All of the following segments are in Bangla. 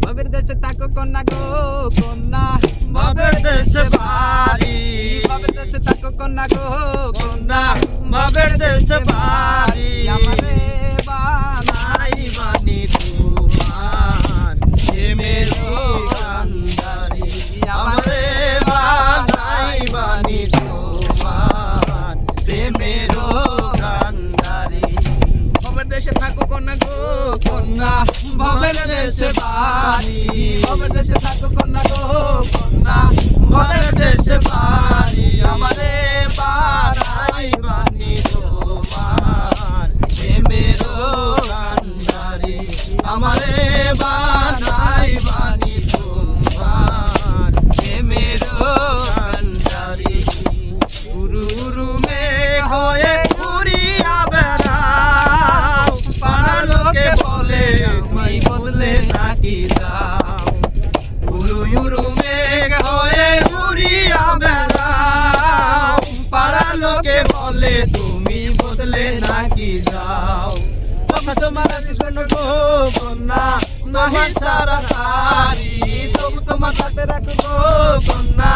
বাবের দেশে থাকো কন্যা গো কন্যা বাবের দেশে বাড়ি, বাবের দেশে থাকো কন্যা গো কন্যা বাবের দেশে বাড়ি। আমারে বানাই বানি তোমার প্রেমেরও কান্ডারি, আমারে বানাই বানি তোমার প্রেমেরও কান্ডারি। বাবের দেশে থাকো কন্যা গো কন্যা বাবের দেশে বাড়ি বাবের দেশে থাকো কন্যা গো কন্যা বাবের দেশে বাড়ি, আমারে বানাই বানি তোমার প্রেমেরও কান্ডারি, আমারে বানাই বানি তোমার প্রেমেরও কান্ডারি। উরু উরু মেঘ হয়ে ঘুরিয়া বেড়াও, পাড়ার লোকে বলে তুমি বদলে নাকি যাও। উরু উরু মেঘ হয়ে ঘুরিয়া বেড়াও, পাড়ার লোকে বলে তুমি বদলে নাকি যাও। কথা তোমার শোনো গো কন্যা, নাহি সারা তারি, তবু তোমার সাথে রাখবো কন্যা,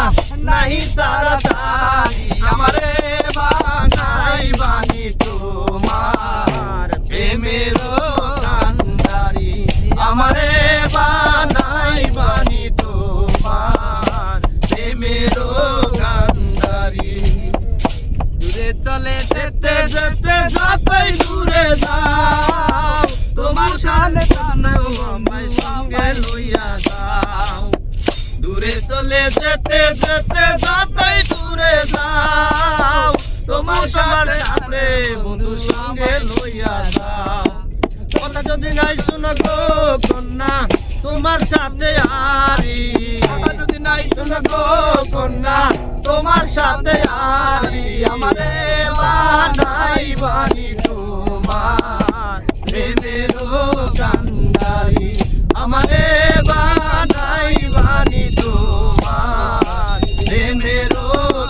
নাহি সারা তারি। আমারে বানাই বানি তোমার প্রেমেরও কান্ডারি, আমারে বানাই বানি তোমার প্রেমেরও কান্ডারি। দূরে চলে যেতে যেতে যতই দূরে যাও, তোমার সামনে টানেও আমায় সঙ্গে লইয়া যাও। দূরে চলে যেতে যেতে যতই দূরে যাও, তোমার সামনে টানে বন্ধু সঙ্গে লইয়া যাও। কথা যদি নাই শুনো গো কন্যা, তোমার সাথে আরি, যদি নাই শোনো গো কন্যা, তোমার সাথে আরি। আমারে বানাই বানি তোমার প্রেমেরও কান্ডারি, আমারে বানাই বানি তোমার প্রেমেরও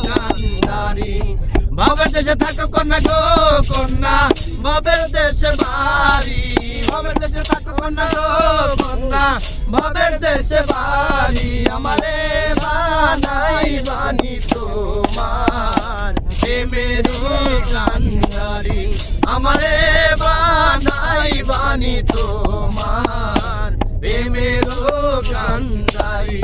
কান্ডারি। বাবের দেশে থাকো কন্যা গো কন্যা, বাবের দেশে বাড়ি, বাবের দেশে থাকো কন্যা গো কন্যা, বাবের দেশে বাড়ি। আমারে বানাই বানি তোমার প্রেমেরও কান্ডারি, আমারে বানাই বানি তোমার প্রেমেরও কান্ডারি।